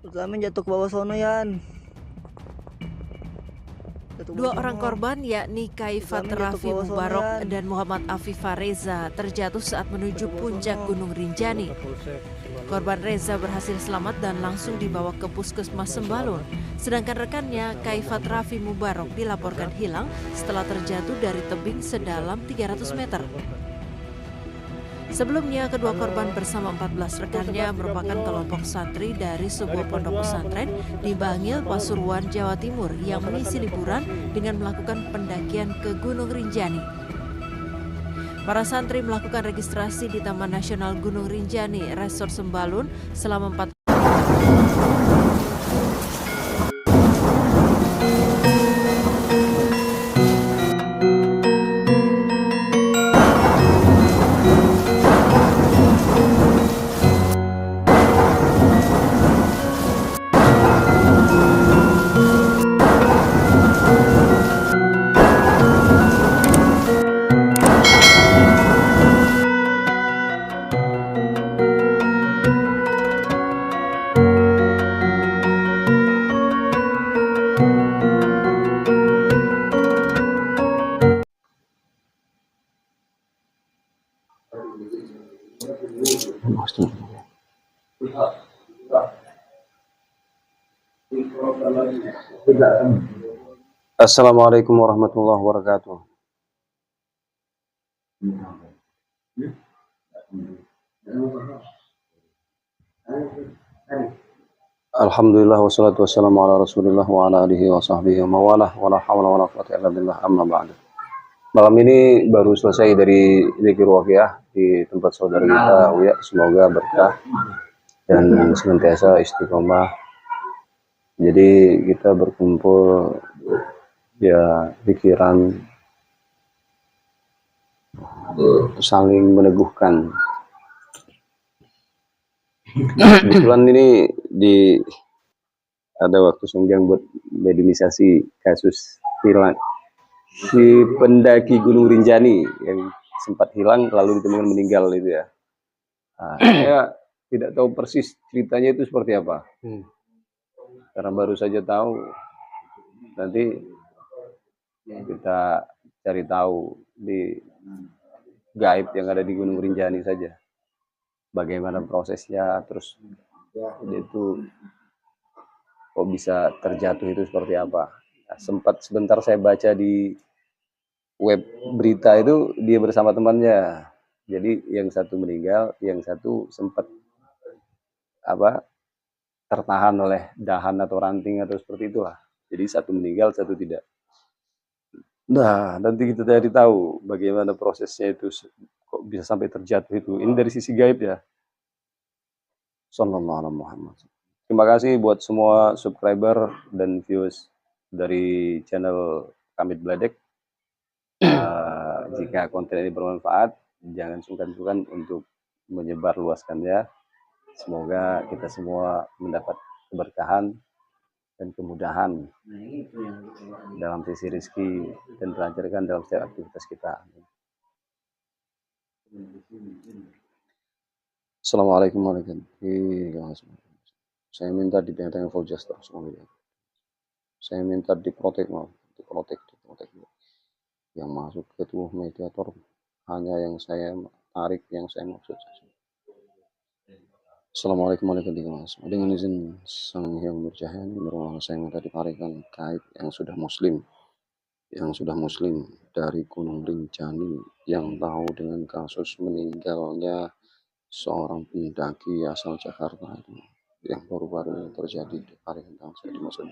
Kami jatuh ke bawah sono Yan. Dua orang korban yakni Kaifat Raffi Mubarok dan Muhammad Afifah Reza terjatuh saat menuju puncak Gunung Rinjani. Korban Reza berhasil selamat dan langsung dibawa ke Puskesmas Sembalun. Sedangkan rekannya Kaifat Raffi Mubarok dilaporkan hilang setelah terjatuh dari tebing sedalam 300 meter. Sebelumnya, kedua korban bersama 14 rekannya merupakan kelompok santri dari sebuah pondok pesantren di Bangil, Pasuruan, Jawa Timur yang mengisi liburan dengan melakukan pendakian ke Gunung Rinjani. Para santri melakukan registrasi di Taman Nasional Gunung Rinjani, Resort Sembalun selama 4 Assalamualaikum warahmatullahi wabarakatuh. Alhamdulillah wassalatu wassalamu ala Rasulillah wa ala alihi wa sahbihi wa mawalah wa la hawla wa la quwwata illa billah amma ba'du. Malam ini baru selesai dari zikir waqiah di tempat saudara kita Uya, semoga berkah dan senantiasa istiqomah. Jadi kita berkumpul ya pikiran saling meneguhkan. Kebetulan ini ada waktu senggang buat medinisasi kasus hilang si pendaki Gunung Rinjani yang sempat hilang lalu ditemukan meninggal itu ya. Nah, saya tidak tahu persis ceritanya itu seperti apa. Karena baru saja tahu, nanti kita cari tahu di gaib yang ada di Gunung Rinjani saja. Bagaimana prosesnya, terus itu kok bisa terjatuh itu seperti apa. Nah, sempat sebentar saya baca di web berita itu dia bersama temannya. Jadi yang satu meninggal, yang satu sempat tertahan oleh dahan atau ranting atau seperti itulah. Jadi satu meninggal, satu tidak. Nah, nanti kita cari tahu bagaimana prosesnya itu, kok bisa sampai terjatuh itu. Ini dari sisi gaib ya. Sallallahu alaihi Muhammad. Terima kasih buat semua subscriber dan viewers dari channel Kamit Bladek. Jika konten ini bermanfaat, jangan sungkan-sungkan untuk menyebarluaskannya. Semoga kita semua mendapat keberkahan dan kemudahan dalam sisi rezeki dan dilancarkan dalam setiap aktivitas kita. Assalamualaikum warahmatullahi wabarakatuh. Saya minta dibenteng full just terus. Saya minta diprotek yang masuk ke tubuh mediator hanya yang saya tarik, yang saya maksud saja. Assalamualaikum warahmatullahi wabarakatuh. Dengan izin Sang Hyang Nurcahaya, berulang saya minta ditarikan gaib yang sudah muslim dari Gunung Rinjani yang tahu dengan kasus meninggalnya seorang pendaki asal Jakarta itu yang baru-baru terjadi di Palembang. Saya dimaksud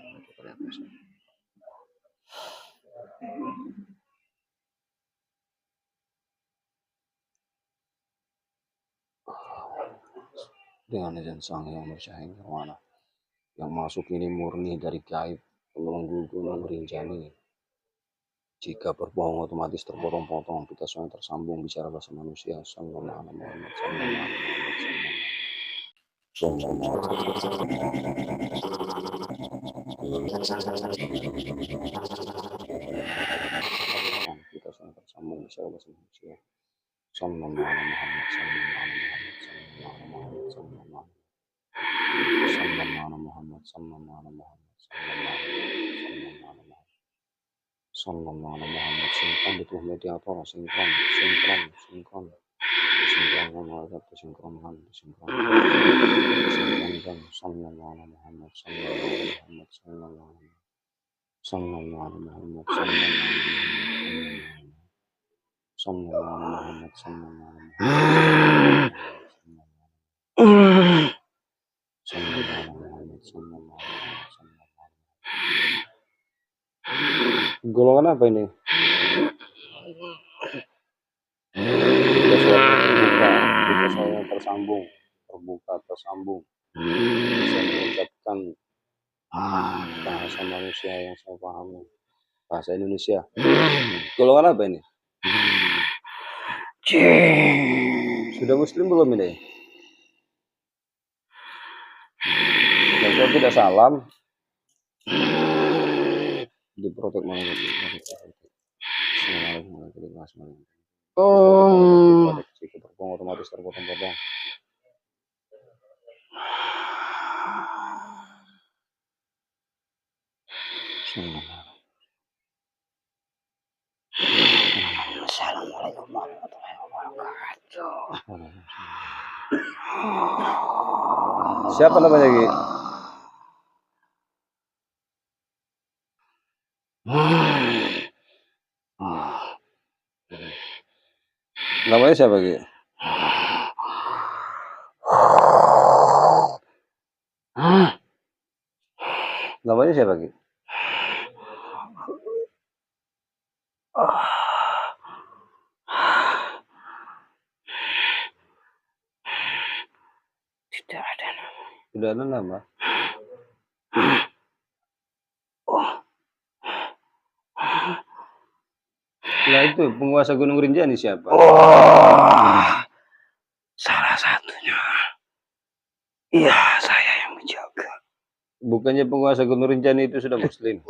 dengan izin Sang Hyang Nurcahaya, yang masuk ini murni dari gaib penunggu Gunung Rinjani. Jika berbohong otomatis terpotong-potong, kita semua tersambung bicara bahasa manusia. Sallallahu alaihi kita semua tersambung bicara bahasa manusia. Sallallahu alaihi Muhammad sallallahu alaihi Muhammad sallallahu alaihi Muhammad sallallahu alaihi Muhammad, sallallahu alaihi Muhammad, sallallahu alaihi Muhammad. Sinkron butuh mediator, sinkron, sinkron, sinkron. Sinkronkan, sinkronkan, sinkronkan, sallallahu alaihi Muhammad, sallallahu alaihi Muhammad, sallallahu alaihi Muhammad, sallallahu alaihi Muhammad, sallallahu alaihi Muhammad. Golongan apa ini? Jika suara terbuka, jika suara tersambung, terbuka, tersambung, bisa mengucapkan bahasa manusia yang saya pahami, bahasa Indonesia. Golongan apa ini? Sudah muslim belum ini? Dan kalau tidak salam, diprotek mana? Otomatis terpotong-potong. Assalamualaikum warahmatullahi wabarakatuh. Siapa namanya Ki? Namanya siapa Ki? Namanya siapa Ki? Tidak ada nama. Tidak ada nama. Nah itu penguasa Gunung Rinjani siapa? Salah satunya. Iya, saya yang menjaga. Bukannya penguasa Gunung Rinjani itu sudah muslim?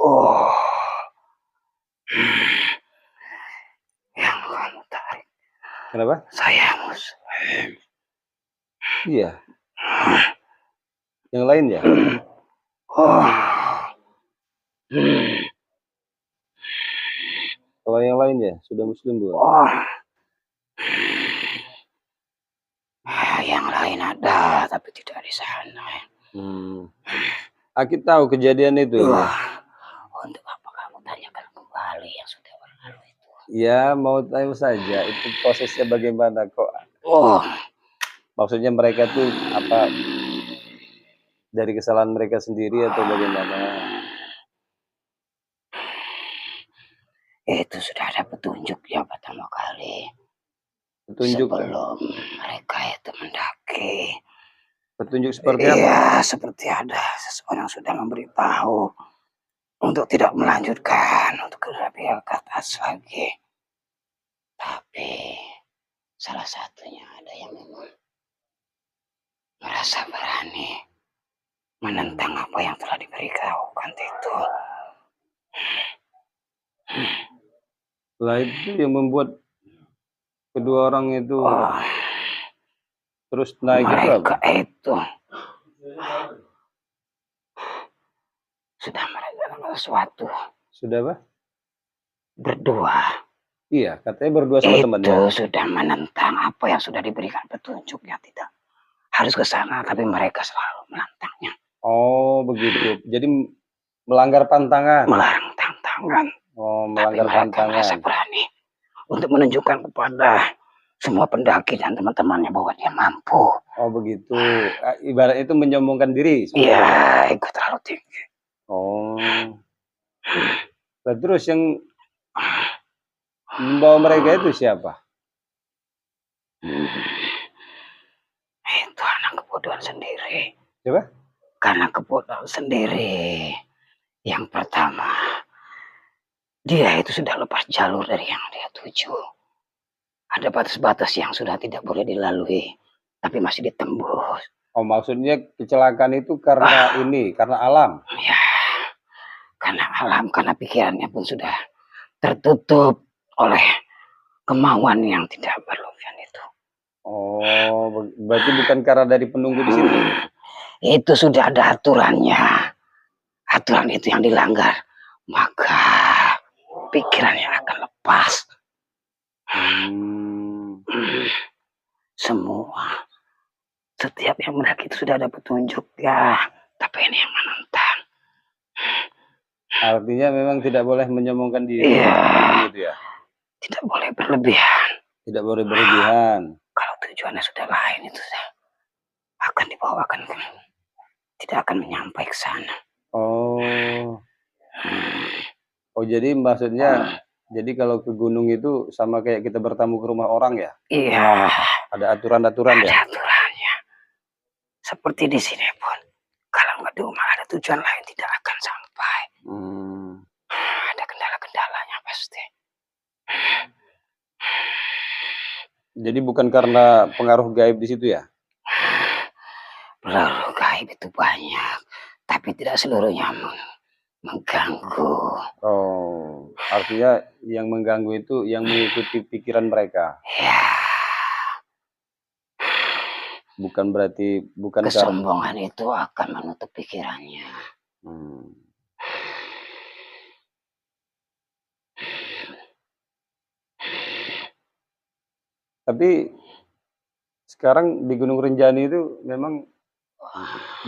Yang kamu tarik. Kenapa? Saya muslim. Iya. Yang lain ya? Kalau yang lain ya sudah muslim belum? Yang lain ada, tapi tidak di sana. Aku tahu kejadian itu. Untuk apa kamu tanyakan kembali yang sudah berlalu itu? Ya mau tahu saja itu prosesnya bagaimana kok? Maksudnya mereka tuh apa? Dari kesalahan mereka sendiri atau bagaimana? Itu sudah ada petunjuk yang pertama kali. Petunjuk sebelum mereka itu mendaki. Petunjuk seperti apa? Iya, seperti ada seseorang sudah memberitahu untuk tidak melanjutkan untuk lebih ke atas lagi. Tapi salah satunya ada yang memang merasa berani menentang apa yang telah diberitahukan itu. Lah itu yang membuat kedua orang itu terus naik itu apa? Itu sudah melakukan sesuatu. Sudah apa? Berdua. Iya, katanya berdua sama temannya. Itu sudah menentang apa yang sudah diberikan petunjuknya, tidak harus ke sana, tapi mereka selalu menantangnya. Oh, begitu. Jadi melanggar pantangan. Melarang tantangan. Oh, melanggar tapi pantangan. mereka merasa berani untuk menunjukkan kepada semua pendaki dan teman-temannya bahwa dia mampu. Oh, begitu. Ibarat itu menyombongkan diri. Iya, ego terlalu tinggi. Oh. Nah, terus yang membawa mereka itu siapa? Itu anak kebodohan sendiri. Siapa? Karena kebodohan sendiri. Yang pertama, dia itu sudah lepas jalur dari yang dia tuju. Ada batas-batas yang sudah tidak boleh dilalui, tapi masih ditembus. Oh, maksudnya kecelakaan itu karena ini, karena alam? Ya, karena alam, karena pikirannya pun sudah tertutup oleh kemauan yang tidak berlebihan itu. Oh, berarti bukan karena dari penunggu di situ? itu sudah ada aturannya. Aturan itu yang dilanggar, maka pikirannya akan lepas. Semua, setiap yang mendaki itu sudah ada petunjuk ya, tapi ini yang menentang. Artinya memang tidak boleh menyombongkan diri. Iya. Gitu ya. Tidak boleh berlebihan. Tidak boleh berlebihan. Kalau tujuannya sudah lain itu akan dibawakan ke, tidak akan menyampai ke sana. Oh. Oh, jadi maksudnya jadi kalau ke gunung itu sama kayak kita bertamu ke rumah orang ya? Iya. Ada aturan-aturan ya? Ada aturannya. Seperti di sini pun, kalau nggak di rumah ada tujuan lain tidak akan sampai. Ada kendala-kendalanya pasti. Jadi bukan karena pengaruh gaib di situ ya? Pengaruh gaib itu banyak, tapi tidak seluruhnya mengganggu. Oh, artinya yang mengganggu itu yang mengikuti pikiran mereka. Ya. Bukan berarti kesombongan itu akan menutup pikirannya. Tapi sekarang di Gunung Rinjani itu memang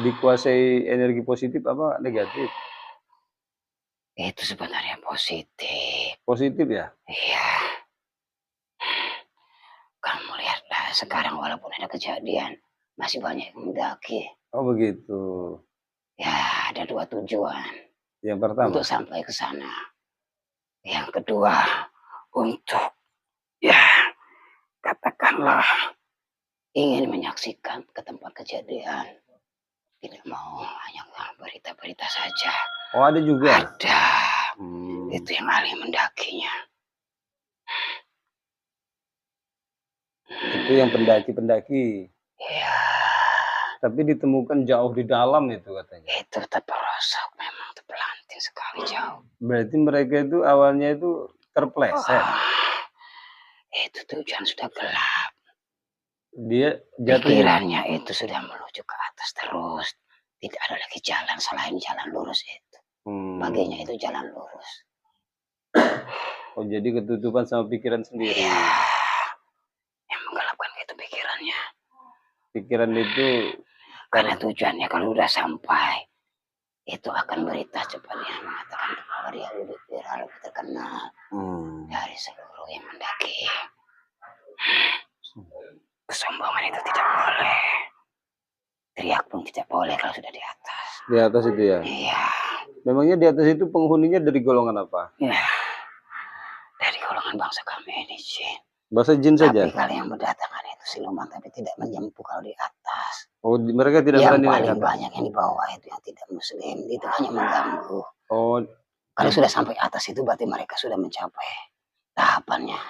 dikuasai energi positif apa negatif? Itu sebenarnya positif. Positif ya? Iya. Kamu lihatlah sekarang walaupun ada kejadian, masih banyak yang mendaki. Oh begitu. Ya, ada dua tujuan. Yang pertama? Untuk sampai ke sana. Yang kedua, untuk ya katakanlah ingin menyaksikan ke tempat kejadian. Tidak mau hanya berita-berita saja. Oh ada juga? Ada. Itu yang ahli mendakinya. Itu yang pendaki-pendaki. Ya. Tapi ditemukan jauh di dalam itu katanya. Itu terperosok, memang terpelanting sekali jauh. Berarti mereka itu awalnya itu terpleset. Itu tujuan sudah gelap. Dia jatuh. Pikirannya itu sudah menuju ke atas terus. Tidak ada lagi jalan selain jalan lurus itu. Baginya itu jalan lurus. Oh jadi ketutupan sama pikiran sendiri. Ya. Yang menggelapkan itu pikirannya. Pikiran itu karena tujuannya kalau udah sampai itu akan berita cepat yang mengatakan bahwa dia lebih viral, lebih terkenal dari seluruh yang mendaki. Kesombongan itu tidak boleh. Teriak pun tidak boleh kalau sudah di atas. Di atas itu ya? Iya. Memangnya di atas itu penghuninya dari golongan apa? Ya, dari golongan bangsa kami ini jin. Bangsa jin saja? Tapi kalau yang berdatangan itu siluman tapi tidak menjemput kalau di atas. Oh mereka tidak berani naik. Yang paling banyak yang di bawah itu yang tidak muslim, itu hanya mengganggu. Oh. Kalau sudah sampai atas itu berarti mereka sudah mencapai tahapannya.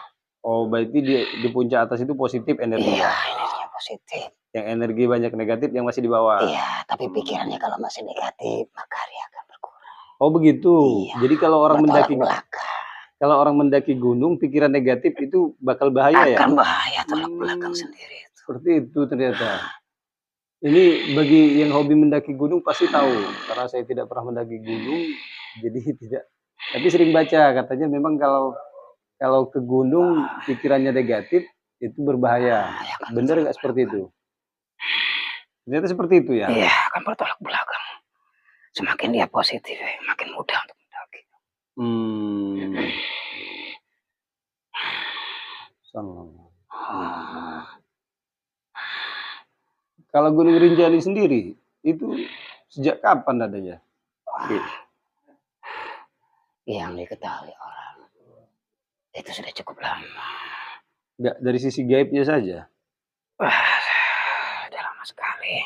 Oh berarti di puncak atas itu positif energinya? Iya, energinya positif. Yang energi banyak negatif yang masih di bawah? Iya, tapi pikirannya kalau masih negatif maka dia akan berkurang. Oh begitu? Iya. Jadi kalau orang mendaki belakang. Kalau orang mendaki gunung, pikiran negatif itu bakal bahaya ya? Akan bahaya, tolak belakang sendiri itu. Seperti itu ternyata. Ini bagi yang hobi mendaki gunung pasti tahu. Karena saya tidak pernah mendaki gunung, jadi tidak. Tapi sering baca, katanya memang kalau ke gunung pikirannya negatif, itu berbahaya. Benar nggak seperti itu? Ternyata seperti itu ya? Iya, akan bertolak belakang. Semakin dia positif, makin mudah untuk mendaki. Kalau Gunung Rinjani sendiri itu sejak kapan adanya? Yang diketahui orang itu sudah cukup lama. Enggak dari sisi gaibnya saja? Udah lama sekali.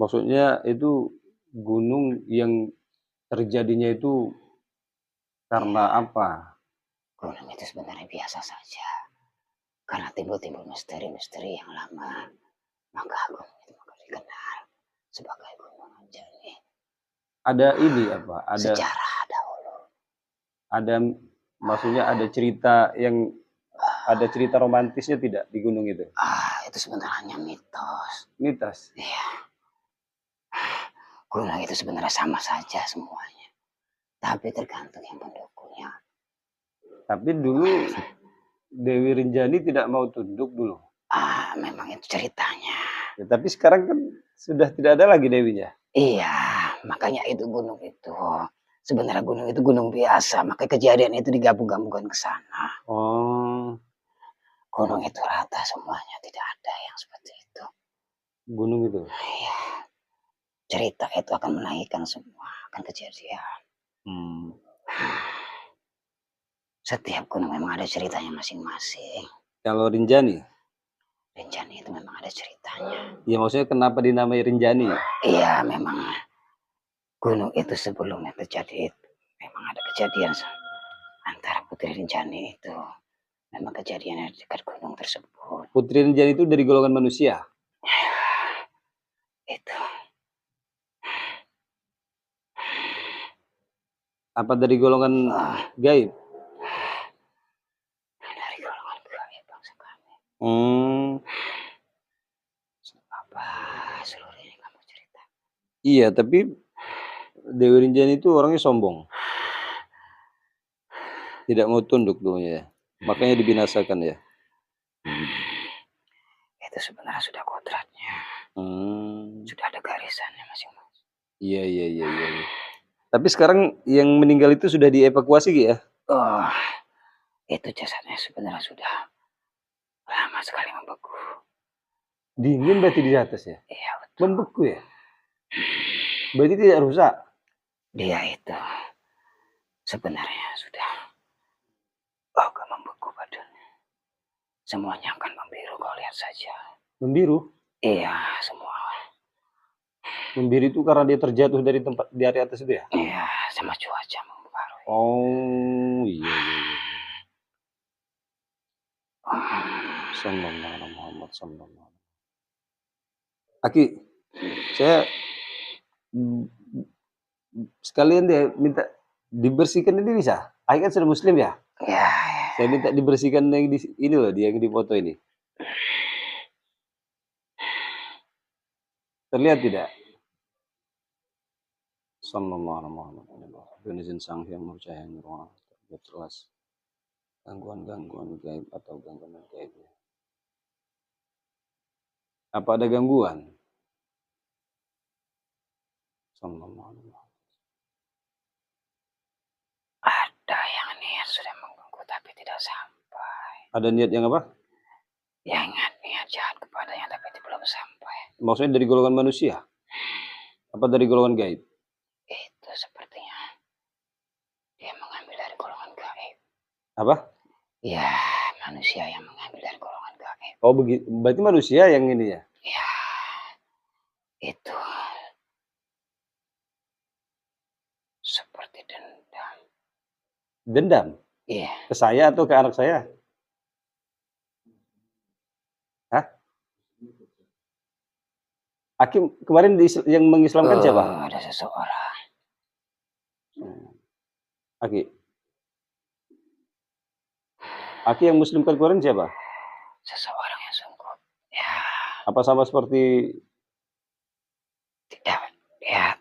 Maksudnya itu gunung yang terjadinya itu karena apa? Gunung itu sebenarnya biasa saja. Karena timbul-timbul misteri-misteri yang lama. Maka gunung itu dikenal sebagai Gunung Rinjani. Ada ini apa? Ada sejarah dahulu. Ada maksudnya ada cerita yang ada cerita romantisnya tidak di gunung itu? Itu sebenarnya mitos. Mitos? Iya. gunung itu sebenarnya sama saja semuanya. Tapi tergantung yang mendukungnya. Tapi dulu Dewi Rinjani tidak mau tunduk dulu. Memang itu ceritanya. Ya, tapi sekarang kan sudah tidak ada lagi Dewinya. Iya, makanya itu gunung itu. Sebenarnya gunung itu gunung biasa, makanya kejadian itu digabung-gabungkan ke sana. Oh, Gunung itu rata semuanya, tidak ada yang seperti itu. gunung itu. Iya, cerita itu akan menaikkan semua, akan kejadian. Setiap gunung memang ada ceritanya masing-masing. Kalau Rinjani? Rinjani itu memang ada ceritanya. Ya maksudnya kenapa dinamai Rinjani? Iya, memang gunung itu sebelumnya terjadi itu. Memang ada kejadian antara Putri Rinjani itu. Memang kejadiannya di dekat gunung tersebut. Putri Rinjani itu dari golongan manusia? Itu. Apa dari golongan gaib? Dari golongan gaib bangsa kami. Apa seluruh ini kamu cerita? Iya, tapi Dewi Rinjani itu orangnya sombong. Tidak mau tunduk dulunya ya. Makanya dibinasakan ya. Itu sebenarnya sudah kodratnya. Sudah ada garisannya masing-masing. Iya. Tapi sekarang yang meninggal itu sudah dievakuasi ya? Oh, itu jasadnya sebenarnya sudah lama sekali membeku. Dingin berarti di atas ya? Iya betul. Membeku ya? Berarti tidak rusak? Dia itu sebenarnya sudah agak membeku badannya. Semuanya akan membiru kau lihat saja. Membiru? Iya semua. Membiru itu karena dia terjatuh dari tempat di area atas itu ya? Iya sama cuaca mempengaruhi. Oh iya. Sallallahu alaihi Muhammad sallallahu. Aki, saya sekalian deh minta dibersihkan ini bisa? Aki kan sudah muslim ya? Iya. Saya minta dibersihkan yang di ini loh, dia yang di foto ini. Terlihat tidak? Sallallahu alaihi Muhammad. Dengan sang yang percaya roh terjelas gangguan gaib atau gangguan gaib. Apa ada gangguan? Sallallahu alaihi Muhammad. Ada yang niat sudah mengganggu tapi tidak sampai. Ada niat yang apa? Yang niat jahat kepadanya tapi belum sampai. Maksudnya dari golongan manusia? Apa dari golongan gaib? Itu sepertinya dia mengambil dari golongan gaib. Apa? Ya, manusia yang mengambil dari golongan gaib. Oh begitu, berarti manusia yang ini ya? Ya, itu seperti dendam. Dendam? Iya. Ke saya atau ke anak saya? Hah? Hakim kemarin yang mengislamkan siapa? Ada seseorang. Aki yang muslimkan kemarin siapa? Seseorang yang sungguh. Ya. Apa sama seperti? Tidak. Ya.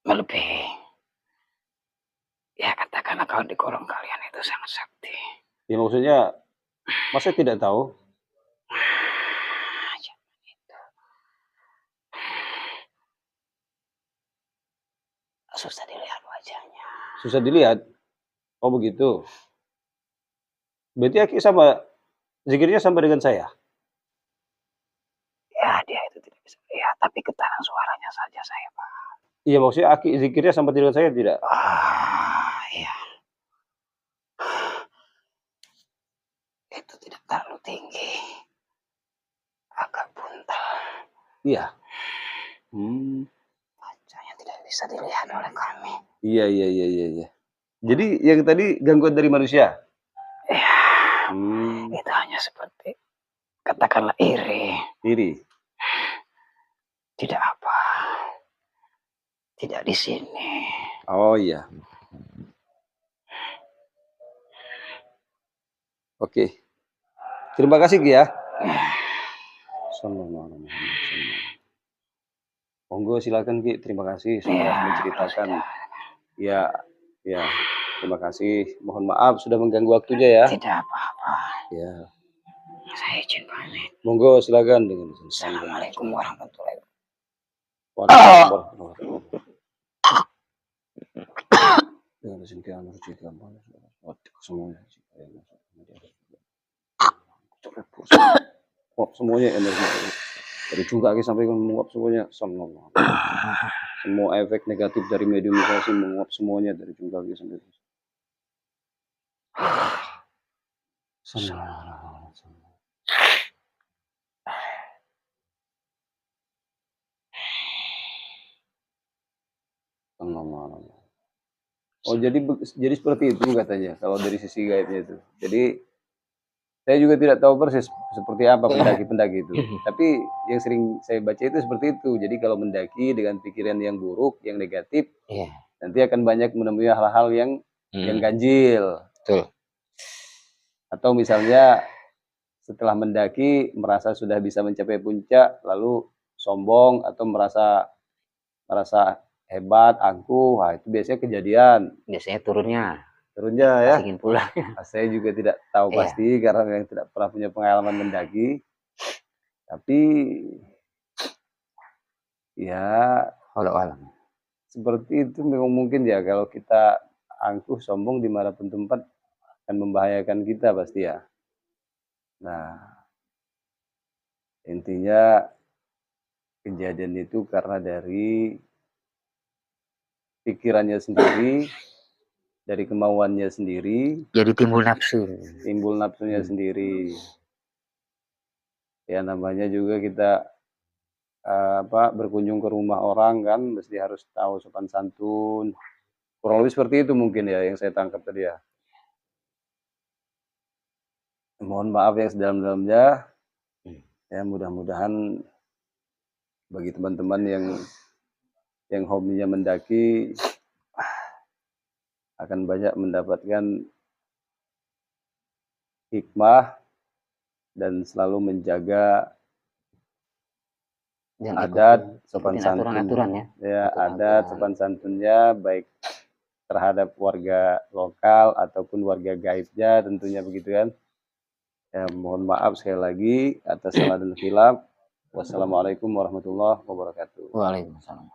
Melebihi. Ya katakanlah kalau di golongan kalian itu sangat sakti. Ya maksudnya, masa tidak tahu? Susah dilihat wajahnya. Susah dilihat? Oh begitu. Berarti Aki sama, zikirnya sama dengan saya? Ya dia itu tidak bisa melihat, tapi getaran suaranya saja saya paham. Iya maksudnya Aki zikirnya sama dengan saya tidak? Iya. Itu tidak terlalu tinggi. Agak buntal. Iya. Wajahnya tidak bisa dilihat oleh kami. Iya. Jadi yang tadi gangguan dari manusia? Ya. Itu hanya seperti katakanlah iri. Iri. Tidak apa. Tidak di sini. Oh iya. Oke. Terima kasih Ki ya. Sallallahu alaihi wasallam. Monggo silakan Ki, terima kasih sudah Ya, menceritakan. kalau Ya, ya, terima kasih. Mohon maaf sudah mengganggu waktunya ya. tidak apa-apa. Ya, Saya izin pamit. monggo silakan dengan Assalamualaikum warahmatullahi Waalaikumsalam dengan rezeki yang harus digampang semuanya semuanya energi dari kaki sampai menguap semuanya semua efek negatif dari mediumisasi menguap semuanya dari kaki sampai Oh jadi seperti itu katanya kalau dari sisi gaibnya itu. Jadi saya juga tidak tahu persis seperti apa pendaki-pendaki itu. Tapi yang sering saya baca itu seperti itu. Jadi kalau mendaki dengan pikiran yang buruk, yang negatif, Iya. nanti akan banyak menemui hal-hal yang ganjil. Betul. Atau misalnya setelah mendaki merasa sudah bisa mencapai puncak, lalu sombong atau merasa hebat, angkuh, wah itu biasanya kejadian. Biasanya turunnya ya. ingin pulang. Saya juga tidak tahu pasti karena yang tidak pernah punya pengalaman mendaki. Tapi ya Walau alam. seperti itu memang mungkin ya kalau kita angkuh, sombong dimanapun tempat akan membahayakan kita pasti ya. Nah, intinya kejadian itu karena dari pikirannya sendiri, dari kemauannya sendiri, Jadi timbul nafsunya sendiri. Ya namanya juga kita berkunjung ke rumah orang kan mesti harus tahu sopan santun. Kurang lebih seperti itu mungkin ya yang saya tangkap tadi ya. Mohon maaf yang sedalam-dalamnya. Ya mudah-mudahan bagi teman-teman yang hobinya mendaki akan banyak mendapatkan hikmah dan selalu menjaga adat sopan santun ya adat sopan santunnya baik terhadap warga lokal ataupun warga gaibnya tentunya begitu kan ya. Mohon maaf sekali lagi atas salah dan khilaf. Wassalamualaikum warahmatullahi wabarakatuh. Waalaikumsalam.